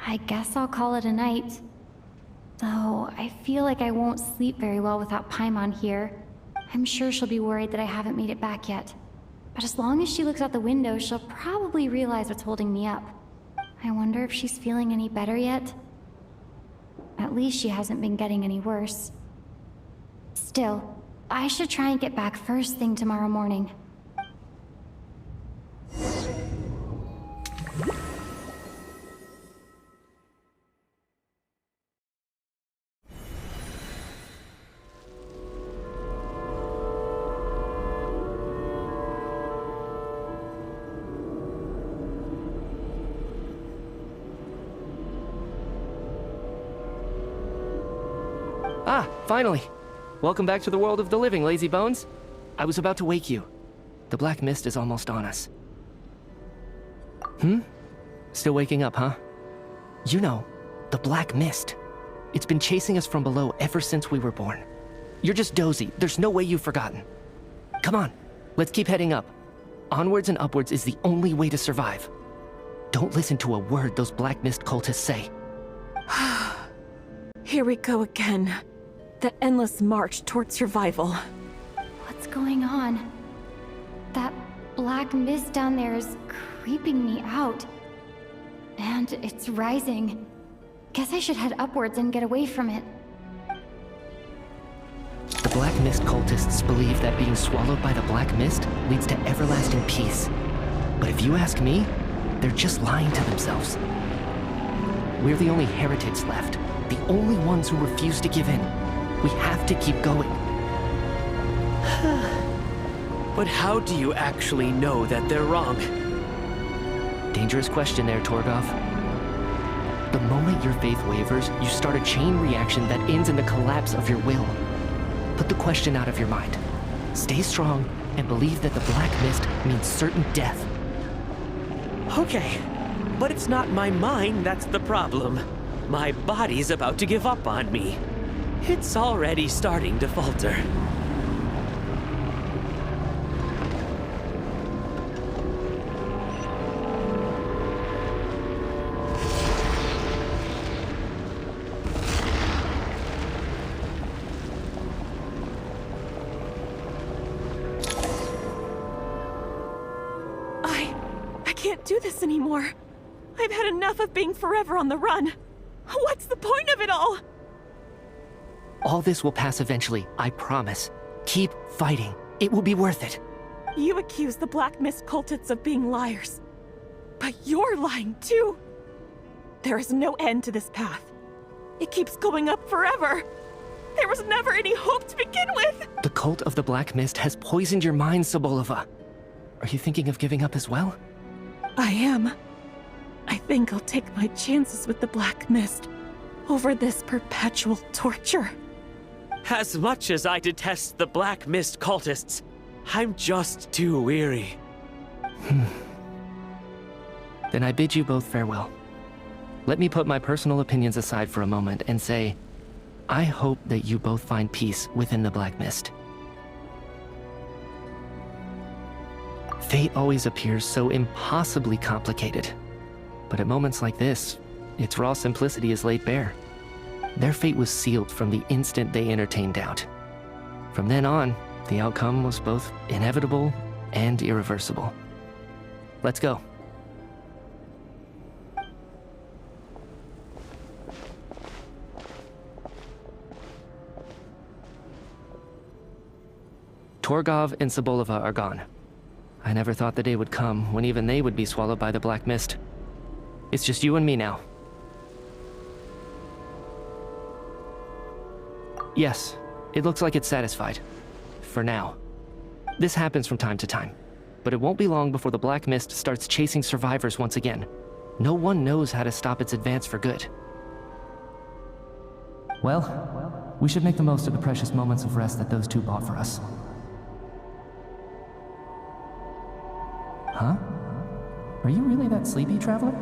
I guess I'll call it a night. Though, I feel like I won't sleep very well without Paimon here. I'm sure she'll be worried that I haven't made it back yet. But as long as she looks out the window, she'll probably realize what's holding me up. I wonder if she's feeling any better yet? At least she hasn't been getting any worse. Still, I should try and get back first thing tomorrow morning. Ah, finally! Welcome back to the world of the living, lazy bones. I was about to wake you. The black mist is almost on us. Still waking up, huh? You know, the black mist. It's been chasing us from below ever since we were born. You're just dozy. There's no way you've forgotten. Come on, let's keep heading up. Onwards and upwards is the only way to survive. Don't listen to a word those black mist cultists say. Here we go again. The endless march toward survival. What's going on? That black mist down there is creeping me out. And it's rising. Guess I should head upwards and get away from it. The black mist cultists believe that being swallowed by the black mist leads to everlasting peace. But if you ask me, they're just lying to themselves. We're the only heretics left. The only ones who refuse to give in. We have to keep going. But how do you actually know that they're wrong? Dangerous question there, Torgov. The moment your faith wavers, you start a chain reaction that ends in the collapse of your will. Put the question out of your mind. Stay strong and believe that the black mist means certain death. Okay, but it's not my mind that's the problem. My body's about to give up on me. It's already starting to falter. I can't do this anymore. I've had enough of being forever on the run. What's the point of it all? All this will pass eventually, I promise. Keep fighting. It will be worth it. You accuse the Black Mist cultists of being liars. But you're lying too. There is no end to this path. It keeps going up forever. There was never any hope to begin with. The cult of the Black Mist has poisoned your mind, Sobolova. Are you thinking of giving up as well? I am. I think I'll take my chances with the Black Mist over this perpetual torture. As much as I detest the Black Mist cultists, I'm just too weary. Then I bid you both farewell. Let me put my personal opinions aside for a moment and say, I hope that you both find peace within the Black Mist. Fate always appears so impossibly complicated. But at moments like this, its raw simplicity is laid bare. Their fate was sealed from the instant they entertained doubt. From then on, the outcome was both inevitable and irreversible. Let's go. Torgov and Sobolova are gone. I never thought the day would come when even they would be swallowed by the Black Mist. It's just you and me now. Yes, it looks like it's satisfied. For now. This happens from time to time, but it won't be long before the Black Mist starts chasing survivors once again. No one knows how to stop its advance for good. Well, we should make the most of the precious moments of rest that those two bought for us. Huh? Are you really that sleepy, traveler?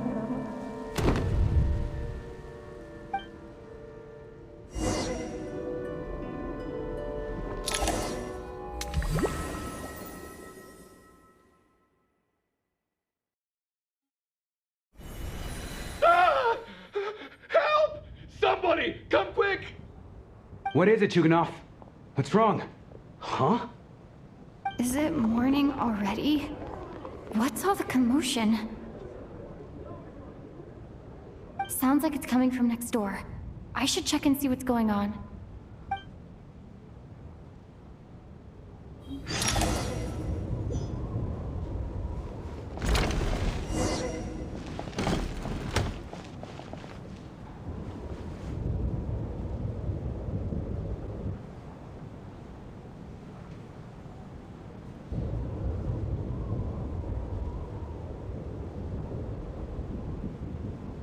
me! Come quick! What is it, Chuganov? What's wrong? Huh? Is it morning already? What's all the commotion? Sounds like it's coming from next door. I should check and see what's going on.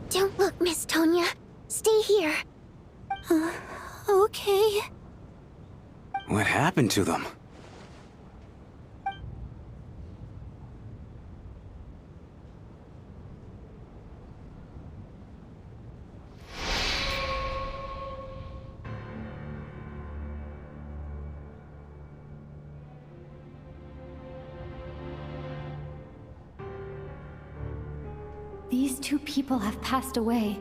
Don't look, Miss Tonya. Stay here. Okay. What happened to them? These two people have passed away.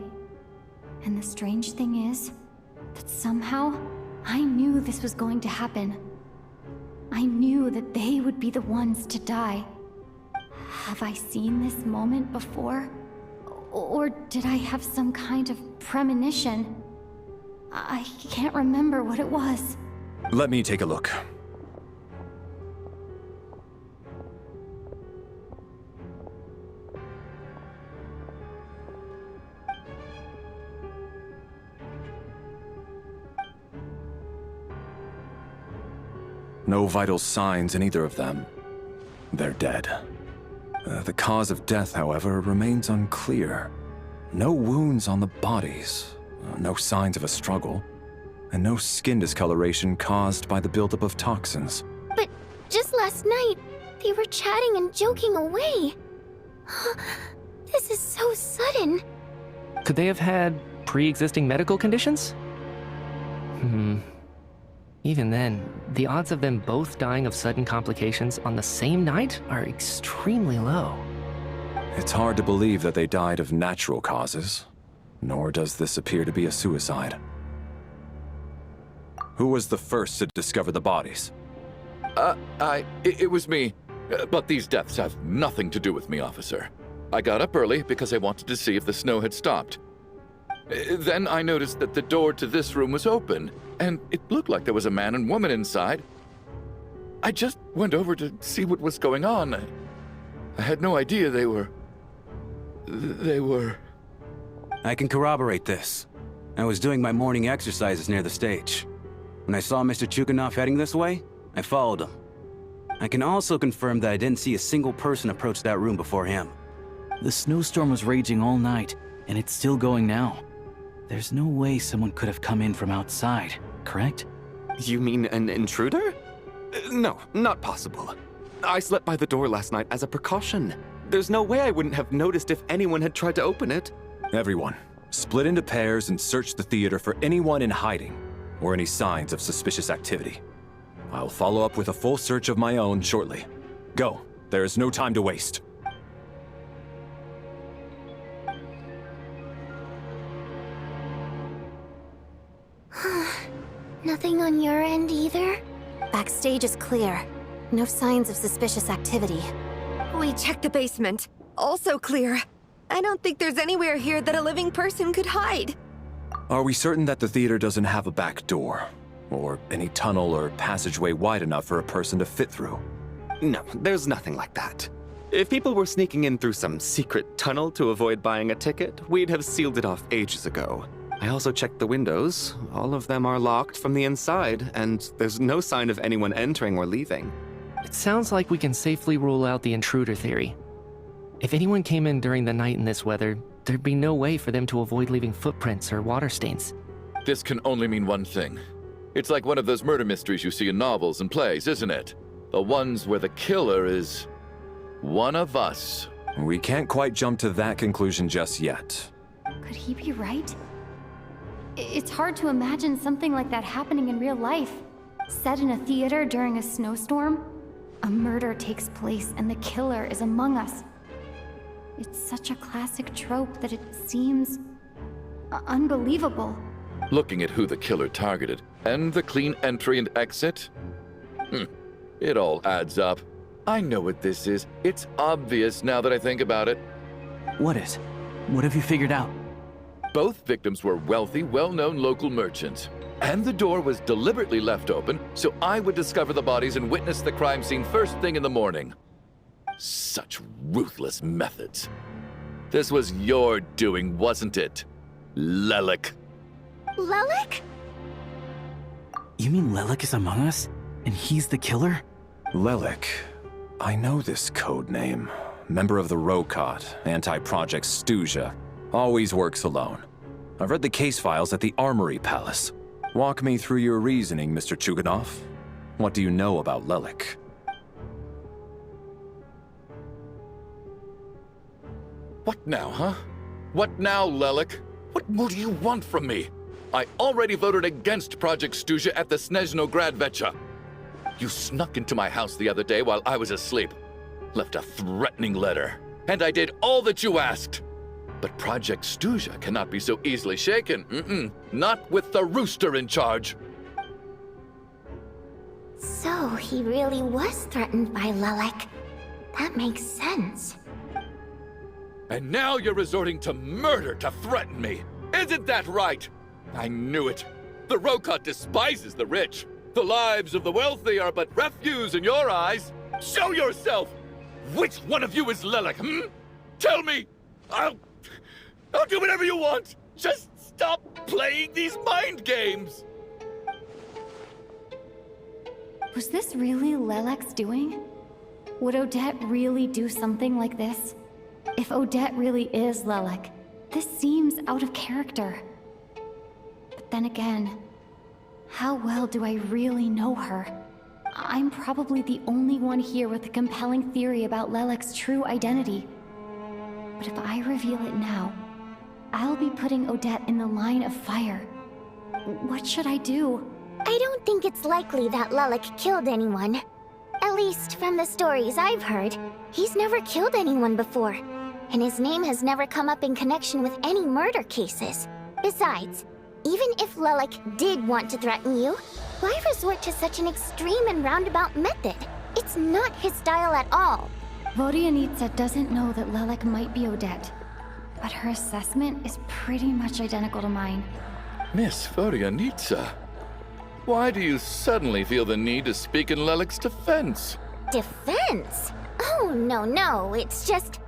And the strange thing is that somehow I knew this was going to happen. I knew that they would be the ones to die. Have I seen this moment before? Or did I have some kind of premonition? I can't remember what it was. Let me take a look. No vital signs in either of them. They're dead. The cause of death, however, remains unclear. No wounds on the bodies, no signs of a struggle, and no skin discoloration caused by the buildup of toxins. But just last night, they were chatting and joking away. This is so sudden. Could they have had pre-existing medical conditions? Even then, the odds of them both dying of sudden complications on the same night are extremely low. It's hard to believe that they died of natural causes, nor does this appear to be a suicide. Who was the first to discover the bodies? It was me. But these deaths have nothing to do with me, officer. I got up early because I wanted to see if the snow had stopped. Then I noticed that the door to this room was open, and it looked like there was a man and woman inside. I just went over to see what was going on. I had no idea they were... I can corroborate this. I was doing my morning exercises near the stage. When I saw Mr. Chuganov heading this way, I followed him. I can also confirm that I didn't see a single person approach that room before him. The snowstorm was raging all night, and it's still going now. There's no way someone could have come in from outside, correct? You mean an intruder? No, not possible. I slept by the door last night as a precaution. There's no way I wouldn't have noticed if anyone had tried to open it. Everyone, split into pairs and search the theater for anyone in hiding, or any signs of suspicious activity. I'll follow up with a full search of my own shortly. Go, there is no time to waste. Nothing on your end either? Backstage is clear. No signs of suspicious activity. We checked the basement. Also clear. I don't think there's anywhere here that a living person could hide. Are we certain that the theater doesn't have a back door? Or any tunnel or passageway wide enough for a person to fit through? No, there's nothing like that. If people were sneaking in through some secret tunnel to avoid buying a ticket, we'd have sealed it off ages ago. I also checked the windows. All of them are locked from the inside, and there's no sign of anyone entering or leaving. It sounds like we can safely rule out the intruder theory. If anyone came in during the night in this weather, there'd be no way for them to avoid leaving footprints or water stains. This can only mean one thing. It's like one of those murder mysteries you see in novels and plays, isn't it? The ones where the killer is... one of us. We can't quite jump to that conclusion just yet. Could he be right? It's hard to imagine something like that happening in real life. Set in a theater during a snowstorm, a murder takes place and the killer is among us. It's such a classic trope that it seems unbelievable. Looking at who the killer targeted, and the clean entry and exit, it all adds up. I know what this is. It's obvious now that I think about it. What is? What have you figured out? Both victims were wealthy, well-known local merchants. And the door was deliberately left open so I would discover the bodies and witness the crime scene first thing in the morning. Such ruthless methods. This was your doing, wasn't it, Lelek? Lelek? You mean Lelek is among us? And he's the killer? Lelek. I know this code name. Member of the Rokot, anti-Project Stuja. Always works alone. I've read the case files at the Armory Palace. Walk me through your reasoning, Mr. Chuganov. What do you know about Lelek? What now, huh? What now, Lelek? What more do you want from me? I already voted against Project Stuja at the Snezhno Gradvecha. You snuck into my house the other day while I was asleep. Left a threatening letter. And I did all that you asked. But Project Stuja cannot be so easily shaken. Not with the rooster in charge. So he really was threatened by Lelek. That makes sense. And now you're resorting to murder to threaten me. Isn't that right? I knew it. The Rokot despises the rich. The lives of the wealthy are but refuse in your eyes. Show yourself! Which one of you is Lelek, Tell me! I'll do whatever you want! Just stop playing these mind games! Was this really Lelek's doing? Would Odette really do something like this? If Odette really is Lelek, this seems out of character. But then again, how well do I really know her? I'm probably the only one here with a compelling theory about Lelek's true identity. But if I reveal it now, I'll be putting Odette in the line of fire. What should I do? I don't think it's likely that Lelek killed anyone. At least from the stories I've heard, he's never killed anyone before. And his name has never come up in connection with any murder cases. Besides, even if Lelek did want to threaten you, why resort to such an extreme and roundabout method? It's not his style at all. Vodyanitsa doesn't know that Lelek might be Odette, but her assessment is pretty much identical to mine. Miss Vodyanitsa, why do you suddenly feel the need to speak in Lelek's defense? Defense? Oh, no, it's just...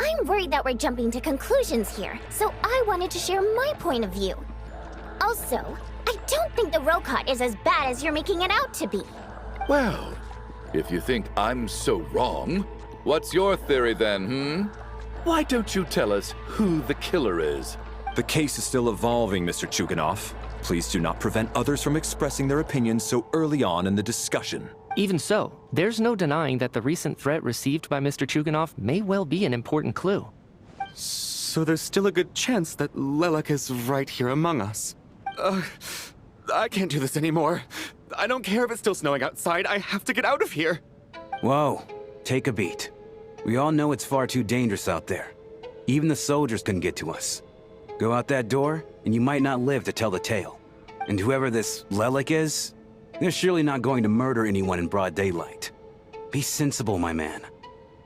I'm worried that we're jumping to conclusions here, so I wanted to share my point of view. Also, I don't think the Rokot is as bad as you're making it out to be. Well, if you think I'm so wrong, what's your theory then, Why don't you tell us who the killer is? The case is still evolving, Mr. Chuganov. Please do not prevent others from expressing their opinions so early on in the discussion. Even so, there's no denying that the recent threat received by Mr. Chuganov may well be an important clue. So there's still a good chance that Lelek is right here among us. I can't do this anymore. I don't care if it's still snowing outside. I have to get out of here. Whoa, take a beat. We all know it's far too dangerous out there. Even the soldiers couldn't get to us. Go out that door, and you might not live to tell the tale. And whoever this Lelek is, they're surely not going to murder anyone in broad daylight. Be sensible, my man.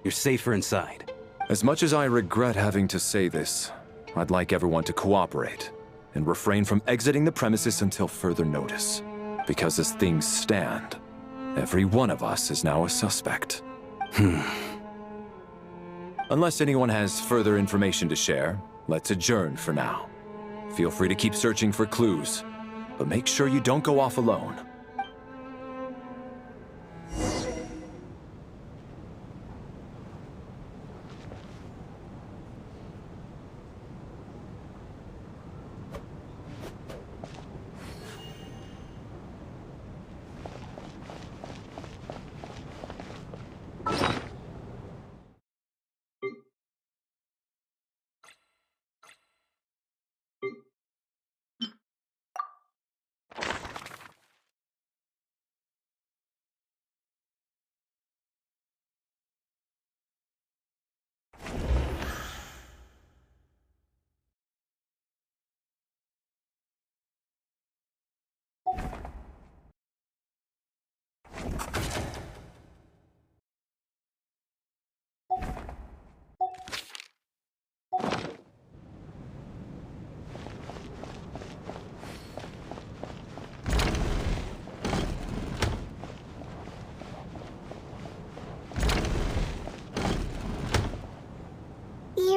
You're safer inside. As much as I regret having to say this, I'd like everyone to cooperate and refrain from exiting the premises until further notice. Because as things stand, every one of us is now a suspect. Unless anyone has further information to share, let's adjourn for now. Feel free to keep searching for clues, but make sure you don't go off alone.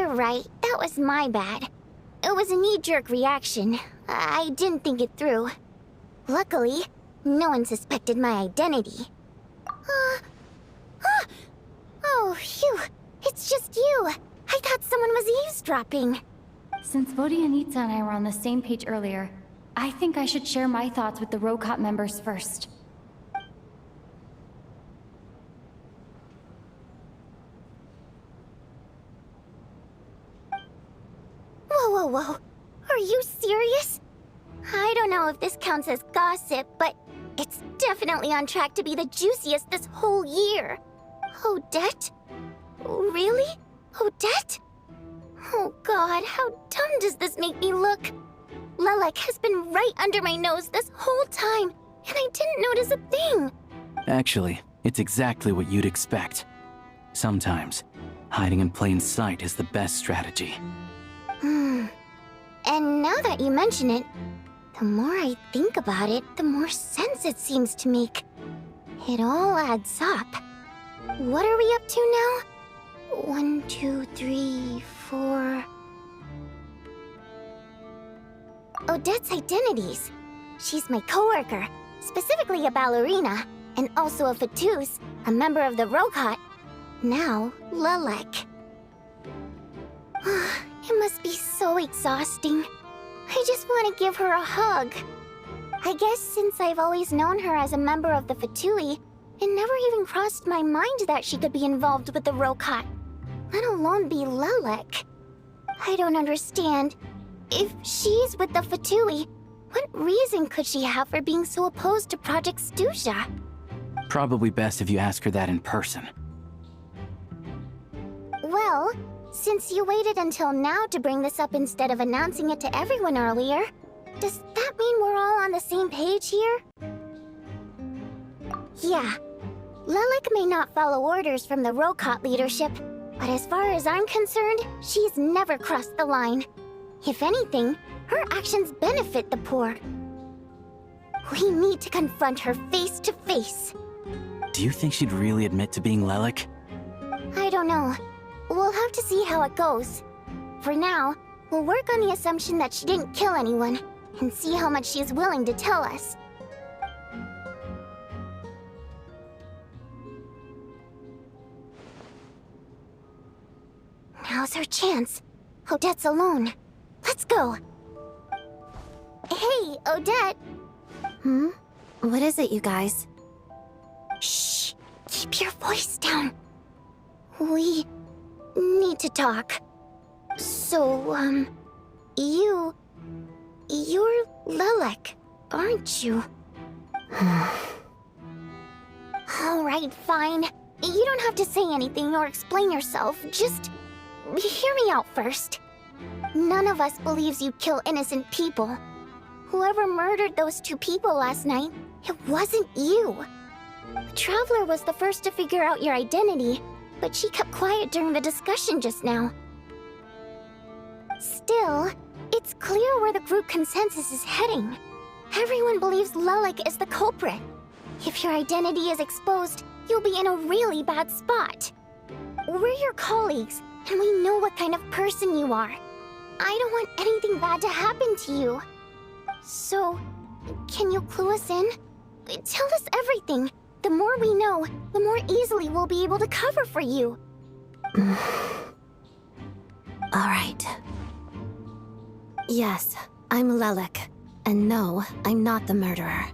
You're right, that was my bad. It was a knee-jerk reaction. I didn't think it through. Luckily, no one suspected my identity. Oh, phew. It's just you. I thought someone was eavesdropping. Since Vodianitsa and I were on the same page earlier, I think I should share my thoughts with the Rokot members first. Whoa. Are you serious? I don't know if this counts as gossip, but it's definitely on track to be the juiciest this whole year. Odette? Really? Odette? Oh god, how dumb does this make me look? Lelek has been right under my nose this whole time, and I didn't notice a thing. Actually, it's exactly what you'd expect. Sometimes, hiding in plain sight is the best strategy. And now that you mention it, the more I think about it, the more sense it seems to make. It all adds up. What are we up to now? 1, 2, 3, 4... Odette's identities. She's my coworker, specifically a ballerina, and also a Fatous, a member of the Rokot. Now, Lelek. It must be so exhausting. I just want to give her a hug. I guess since I've always known her as a member of the Fatui, it never even crossed my mind that she could be involved with the Rokot, let alone be Lelek. I don't understand. If she's with the Fatui, what reason could she have for being so opposed to Project Stusha? Probably best if you ask her that in person. Well, since you waited until now to bring this up instead of announcing it to everyone earlier, does that mean we're all on the same page here? Yeah. Lelek may not follow orders from the Rokot leadership, but as far as I'm concerned, she's never crossed the line. If anything, her actions benefit the poor. We need to confront her face to face. Do you think she'd really admit to being Lelek? I don't know. We'll have to see how it goes. For now, we'll work on the assumption that she didn't kill anyone, and see how much she's willing to tell us. Now's her chance. Odette's alone. Let's go. Hey, Odette. What is it, you guys? Shh. Keep your voice down. We need to talk. So, you're Lelek, aren't you? Alright, fine. You don't have to say anything or explain yourself. Just hear me out first. None of us believes you kill innocent people. Whoever murdered those 2 people last night, it wasn't you. The Traveler was the first to figure out your identity, but she kept quiet during the discussion just now. Still, it's clear where the group consensus is heading. Everyone believes Lelek is the culprit. If your identity is exposed, you'll be in a really bad spot. We're your colleagues, and we know what kind of person you are. I don't want anything bad to happen to you. So, can you clue us in? Tell us everything. The more we know, the more easily we'll be able to cover for you. Alright. Yes, I'm Lelek. And no, I'm not the murderer.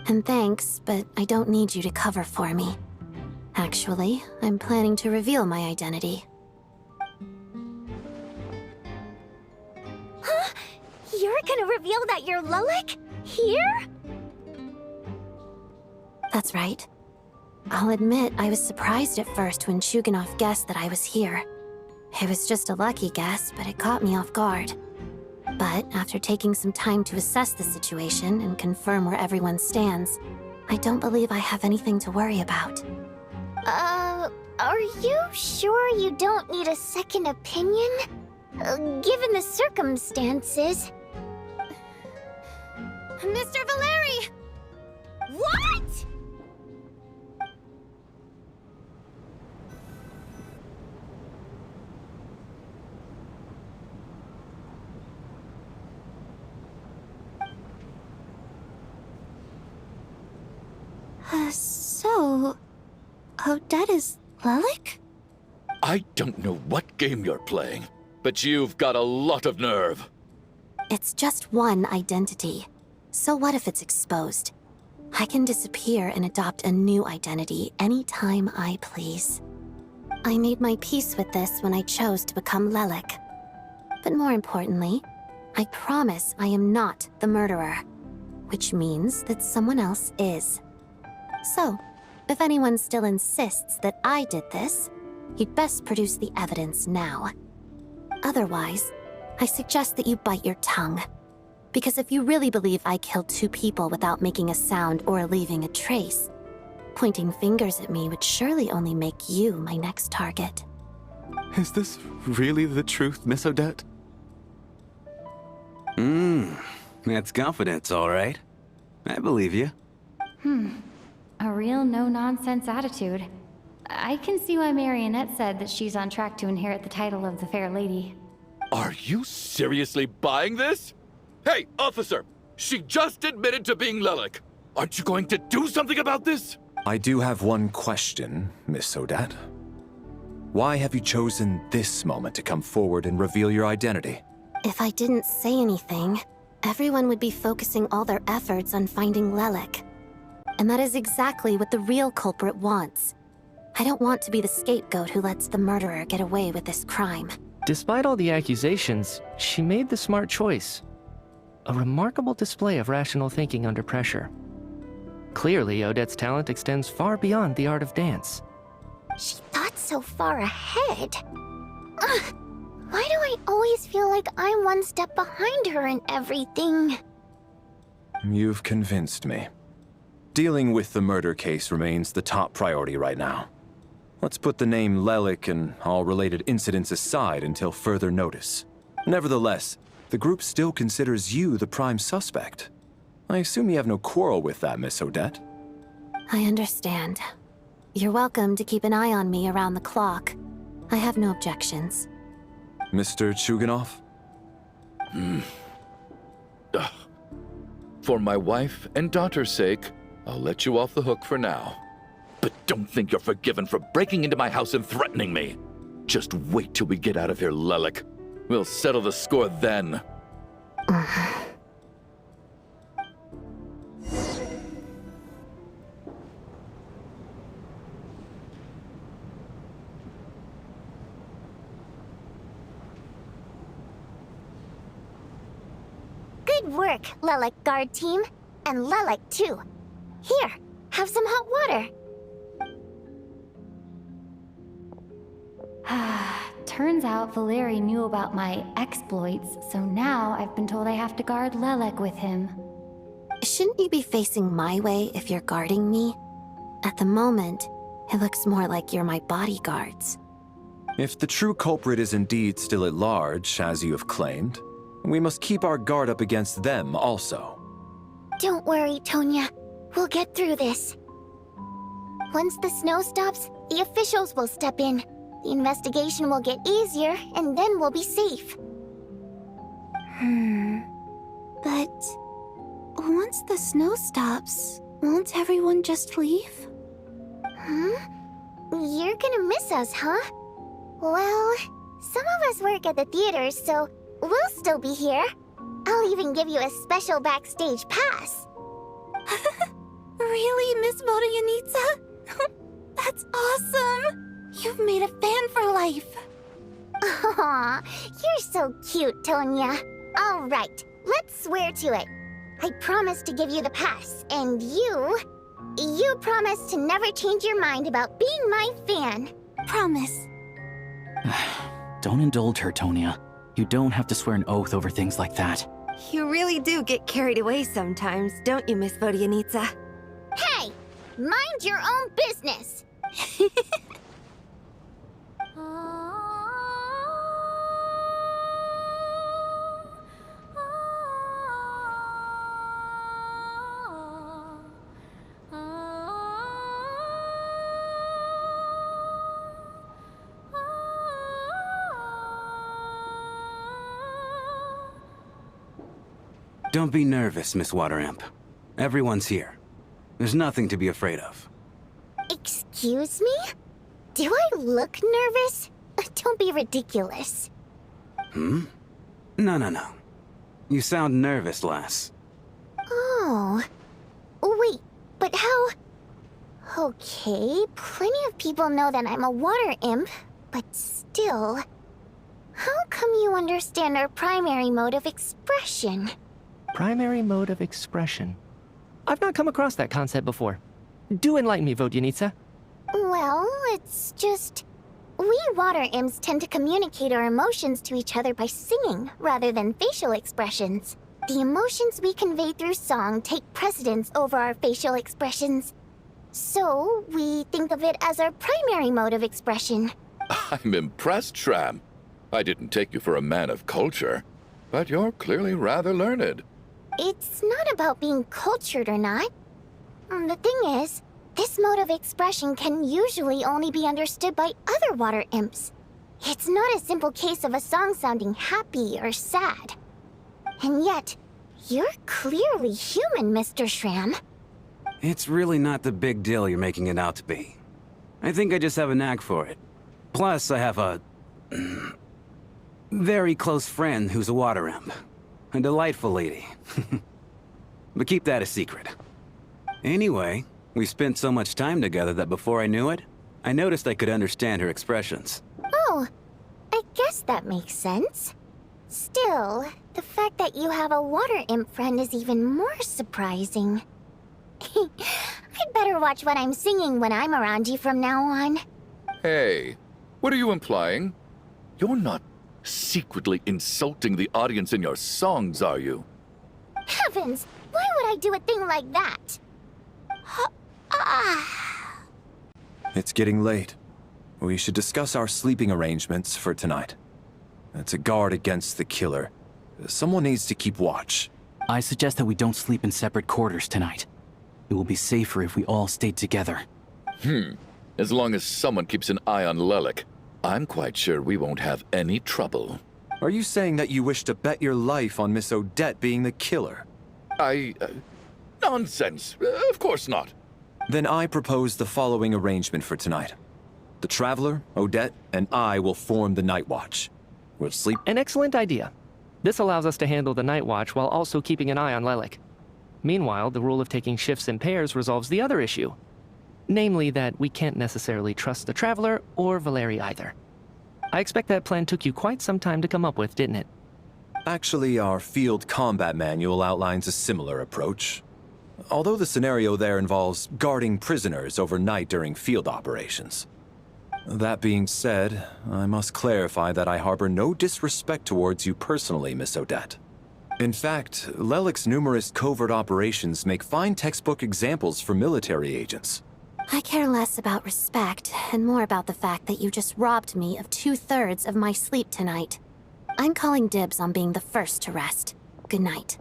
And thanks, but I don't need you to cover for me. Actually, I'm planning to reveal my identity. Huh? You're gonna reveal that you're Lelek? Here? That's right. I'll admit I was surprised at first when Chuganov guessed that I was here. It was just a lucky guess, but it caught me off guard. But after taking some time to assess the situation and confirm where everyone stands, I don't believe I have anything to worry about. Are you sure you don't need a second opinion? Given the circumstances... Mr. Valeri! What?! So... Odette is Lelek? I don't know what game you're playing, but you've got a lot of nerve. It's just one identity. So what if it's exposed? I can disappear and adopt a new identity anytime I please. I made my peace with this when I chose to become Lelek. But more importantly, I promise I am not the murderer, which means that someone else is. So, if anyone still insists that I did this, you'd best produce the evidence now. Otherwise, I suggest that you bite your tongue. Because if you really believe I killed 2 people without making a sound or leaving a trace, pointing fingers at me would surely only make you my next target. Is this really the truth, Miss Odette? That's confidence, all right. I believe you. A real no-nonsense attitude. I can see why Marionette said that she's on track to inherit the title of the Fair Lady. Are you seriously buying this? Hey, officer! She just admitted to being Lelek. Aren't you going to do something about this? I do have one question, Miss Odette. Why have you chosen this moment to come forward and reveal your identity? If I didn't say anything, everyone would be focusing all their efforts on finding Lelek. And that is exactly what the real culprit wants. I don't want to be the scapegoat who lets the murderer get away with this crime. Despite all the accusations, she made the smart choice. A remarkable display of rational thinking under pressure. Clearly, Odette's talent extends far beyond the art of dance. She thought so far ahead. Ugh, why do I always feel like I'm one step behind her in everything? You've convinced me. Dealing with the murder case remains the top priority right now. Let's put the name Lelek and all related incidents aside until further notice. Nevertheless, the group still considers you the prime suspect. I assume you have no quarrel with that, Miss Odette? I understand. You're welcome to keep an eye on me around the clock. I have no objections. Mr. Chuganov? For my wife and daughter's sake, I'll let you off the hook for now. But don't think you're forgiven for breaking into my house and threatening me. Just wait till we get out of here, Lelek. We'll settle the score then. Good work, Lelek guard team. And Lelek too. Here, have some hot water. Turns out Valeri knew about my exploits, so now I've been told I have to guard Lelek with him. Shouldn't you be facing my way if you're guarding me? At the moment, it looks more like you're my bodyguards. If the true culprit is indeed still at large, as you have claimed, we must keep our guard up against them also. Don't worry, Tonya. We'll get through this. Once the snow stops, the officials will step in. The investigation will get easier, and then we'll be safe. But once the snow stops, won't everyone just leave? You're gonna miss us, huh? Well, some of us work at the theaters, so we'll still be here. I'll even give you a special backstage pass. Really, Miss Vodyanitsa? That's awesome! You've made a fan for life. Aw, you're so cute, Tonya. All right, let's swear to it. I promise to give you the pass, and you promise to never change your mind about being my fan. Promise. Don't indulge her, Tonya. You don't have to swear an oath over things like that. You really do get carried away sometimes, don't you, Miss Vodyanitsa? Hey, mind your own business. Don't be nervous, Miss Wateramp. Everyone's here. There's nothing to be afraid of. Excuse me? Do I look nervous? Don't be ridiculous. No, no, no. You sound nervous, lass. Oh. Wait, but how... Okay, plenty of people know that I'm a water imp, but still... How come you understand our primary mode of expression? Primary mode of expression. I've not come across that concept before. Do enlighten me, Vodyanica. Well, it's just... We water imps tend to communicate our emotions to each other by singing, rather than facial expressions. The emotions we convey through song take precedence over our facial expressions. So, we think of it as our primary mode of expression. I'm impressed, Shram. I didn't take you for a man of culture, but you're clearly rather learned. It's not about being cultured or not. The thing is, this mode of expression can usually only be understood by other water imps. It's not a simple case of a song sounding happy or sad. And yet, you're clearly human, Mr. Shram. It's really not the big deal you're making it out to be. I think I just have a knack for it. Plus, I have a... very close friend who's a water imp. A delightful lady. But keep that a secret. Anyway, we spent so much time together that before I knew it, I noticed I could understand her expressions. Oh, I guess that makes sense. Still, the fact that you have a water imp friend is even more surprising. I'd better watch what I'm singing when I'm around you from now on. Hey, what are you implying? You're not secretly insulting the audience in your songs, are you? Heavens! Why would I do a thing like that? It's getting late. We should discuss our sleeping arrangements for tonight. To guard against the killer, someone needs to keep watch. I suggest that we don't sleep in separate quarters tonight. It will be safer if we all stay together. As long as someone keeps an eye on Lelek, I'm quite sure we won't have any trouble. Are you saying that you wish to bet your life on Miss Odette being the killer? Nonsense. Of course not. Then I propose the following arrangement for tonight. The Traveler, Odette, and I will form the Night Watch. We'll sleep... An excellent idea. This allows us to handle the night watch while also keeping an eye on Lelek. Meanwhile, the rule of taking shifts in pairs resolves the other issue. Namely that we can't necessarily trust the Traveler or Valeri either. I expect that plan took you quite some time to come up with, didn't it? Actually, our field combat manual outlines a similar approach. Although the scenario there involves guarding prisoners overnight during field operations. That being said, I must clarify that I harbor no disrespect towards you personally, Miss Odette. In fact, Lelek's numerous covert operations make fine textbook examples for military agents. I care less about respect and more about the fact that you just robbed me of 2/3 of my sleep tonight. I'm calling dibs on being the first to rest. Good night.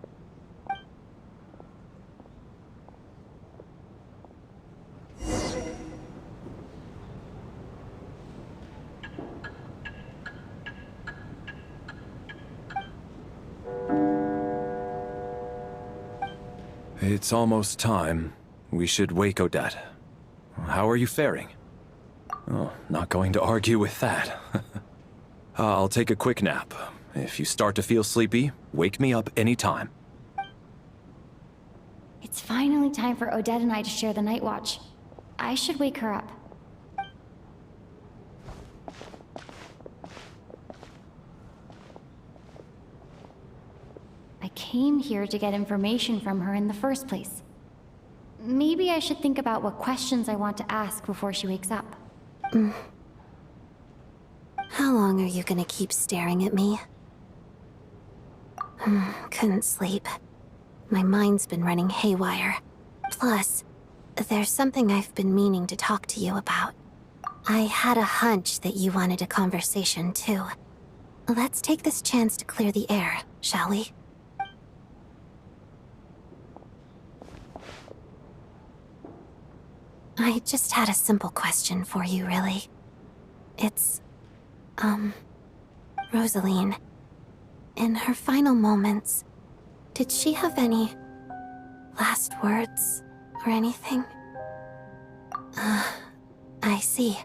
It's almost time. We should wake Odette. How are you faring? Oh, not going to argue with that. I'll take a quick nap. If you start to feel sleepy, wake me up anytime. It's finally time for Odette and I to share the night watch. I should wake her up. I came here to get information from her in the first place. Maybe I should think about what questions I want to ask before she wakes up. How long are you gonna keep staring at me? Couldn't sleep. My mind's been running haywire. Plus, there's something I've been meaning to talk to you about. I had a hunch that you wanted a conversation too. Let's take this chance to clear the air, shall we? I just had a simple question for you, really. It's, Rosaline. In her final moments, did she have any last words or anything? I see.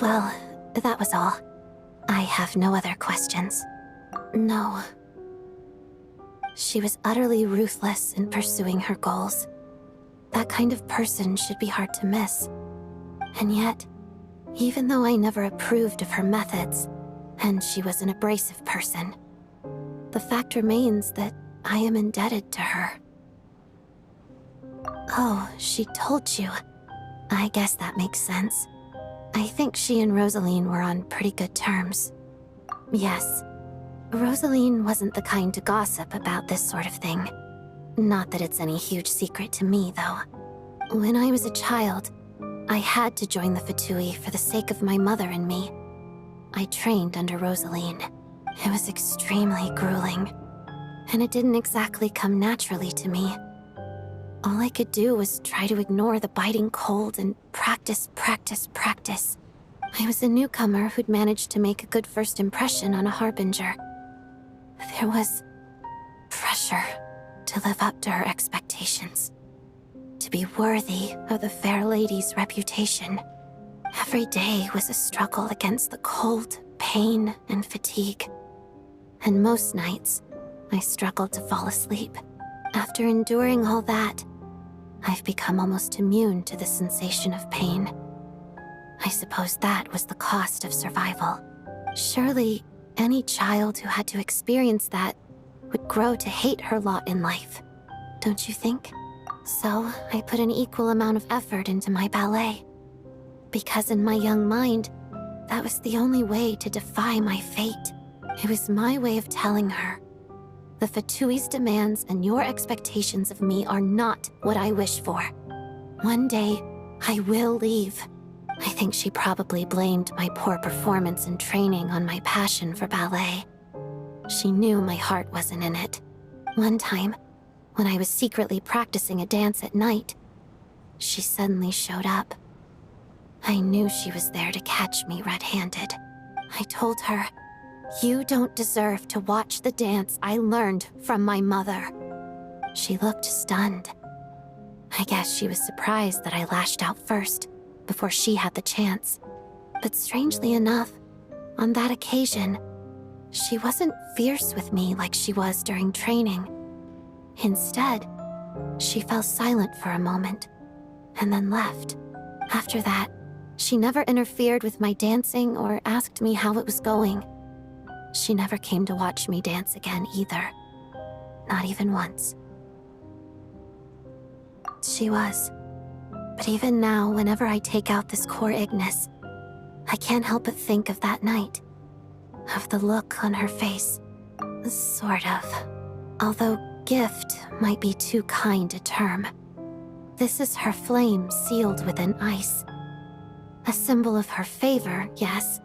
Well, that was all. I have no other questions. No. She was utterly ruthless in pursuing her goals. That kind of person should be hard to miss. And yet, even though I never approved of her methods, and she was an abrasive person, the fact remains that I am indebted to her. Oh, she told you. I guess that makes sense. I think she and Rosaline were on pretty good terms. Yes. Rosaline wasn't the kind to gossip about this sort of thing. Not that it's any huge secret to me, though. When I was a child, I had to join the Fatui for the sake of my mother and me. I trained under Rosaline. It was extremely grueling, and it didn't exactly come naturally to me. All I could do was try to ignore the biting cold and practice. I was a newcomer who'd managed to make a good first impression on a harbinger. There was pressure to live up to her expectations, to be worthy of the fair lady's reputation. Every day was a struggle against the cold, pain, and fatigue. And most nights, I struggled to fall asleep. After enduring all that, I've become almost immune to the sensation of pain. I suppose that was the cost of survival. Surely, any child who had to experience that would grow to hate her lot in life, don't you think? So, I put an equal amount of effort into my ballet. Because in my young mind, that was the only way to defy my fate. It was my way of telling her, the Fatui's demands and your expectations of me are not what I wish for. One day, I will leave. I think she probably blamed my poor performance in training on my passion for ballet. She knew my heart wasn't in it. One time, when I was secretly practicing a dance at night, she suddenly showed up. I knew she was there to catch me red-handed. I told her, "You don't deserve to watch the dance I learned from my mother." She looked stunned. I guess she was surprised that I lashed out first, before she had the chance. But strangely enough, on that occasion, she wasn't fierce with me like she was during training. Instead, she fell silent for a moment, and then left. After that, she never interfered with my dancing or asked me how it was going. She never came to watch me dance again either. Not even once. She was. But even now, whenever I take out this core Ignis, I can't help but think of that night. Of the look on her face. Sort of. Although gift might be too kind a term. This is her flame sealed within ice. A symbol of her favor, yes,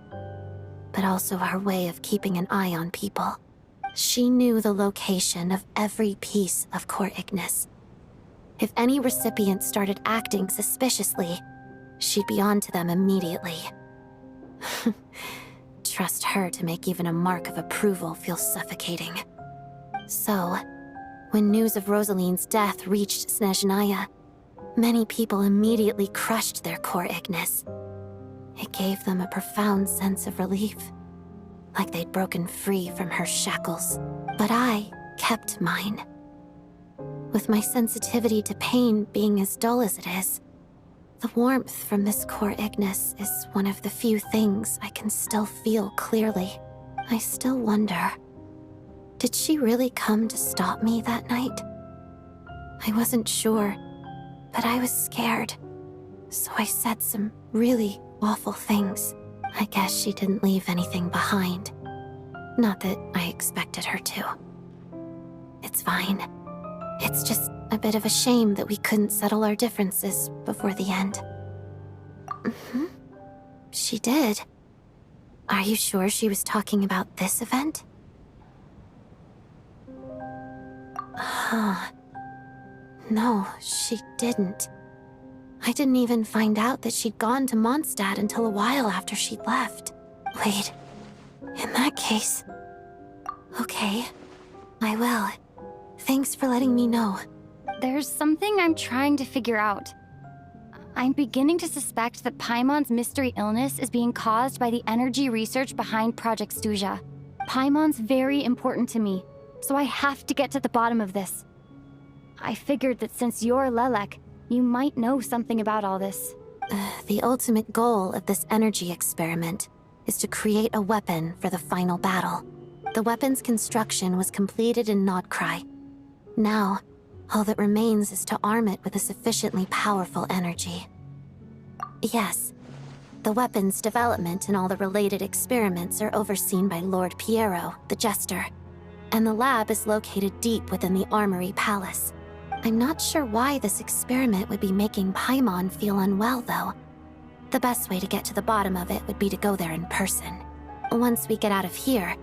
but also her way of keeping an eye on people. She knew the location of every piece of core Ignis. If any recipient started acting suspiciously, she'd be on to them immediately. Trust her to make even a mark of approval feel suffocating. So, when news of Rosaline's death reached Snezhnaya, many people immediately crushed their core Ignis. It gave them a profound sense of relief, like they'd broken free from her shackles. But I kept mine. With my sensitivity to pain being as dull as it is, the warmth from this core Ignis is one of the few things I can still feel clearly. I still wonder, did she really come to stop me that night? I wasn't sure, but I was scared, so I said some really awful things. I guess she didn't leave anything behind. Not that I expected her to. It's fine. It's just a bit of a shame that we couldn't settle our differences before the end. She did. Are you sure she was talking about this event? No, she didn't. I didn't even find out that she'd gone to Mondstadt until a while after she'd left. Wait, in that case... Okay, I will. Thanks for letting me know. There's something I'm trying to figure out. I'm beginning to suspect that Paimon's mystery illness is being caused by the energy research behind Project Stuja. Paimon's very important to me, so I have to get to the bottom of this. I figured that since you're Lelek, you might know something about all this. The ultimate goal of this energy experiment is to create a weapon for the final battle. The weapon's construction was completed in Nocturne. Now, all that remains is to arm it with a sufficiently powerful energy. Yes, the weapon's development and all the related experiments are overseen by Lord Piero, the Jester, and the lab is located deep within the Armory Palace. I'm not sure why this experiment would be making Paimon feel unwell, though. The best way to get to the bottom of it would be to go there in person. Once we get out of here,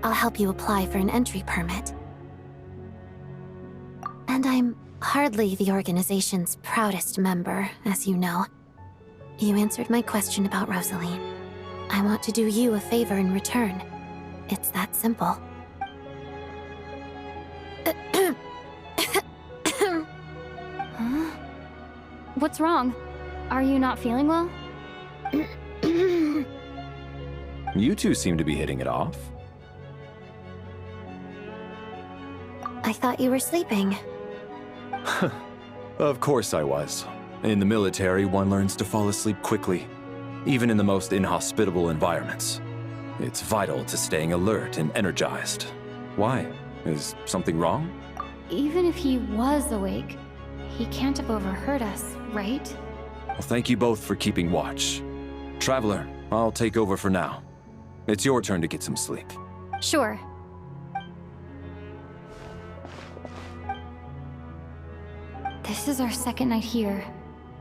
I'll help you apply for an entry permit. And I'm hardly the organization's proudest member, as you know. You answered my question about Rosaline. I want to do you a favor in return. It's that simple. Huh? What's wrong? Are you not feeling well? You two seem to be hitting it off. I thought you were sleeping. Of course I was. In the military, one learns to fall asleep quickly, even in the most inhospitable environments. It's vital to staying alert and energized. Why? Is something wrong? Even if he was awake, he can't have overheard us, right? Well, thank you both for keeping watch. Traveler, I'll take over for now. It's your turn to get some sleep. Sure. This is our second night here,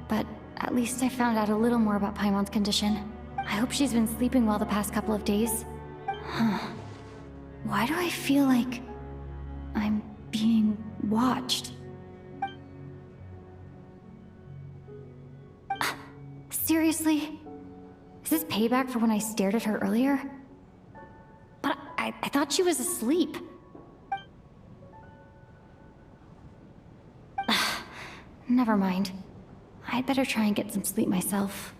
but at least I found out a little more about Paimon's condition. I hope she's been sleeping well the past couple of days. Huh. Why do I feel like I'm being watched? Seriously? Is this payback for when I stared at her earlier? But I thought she was asleep. Never mind. I'd better try and get some sleep myself.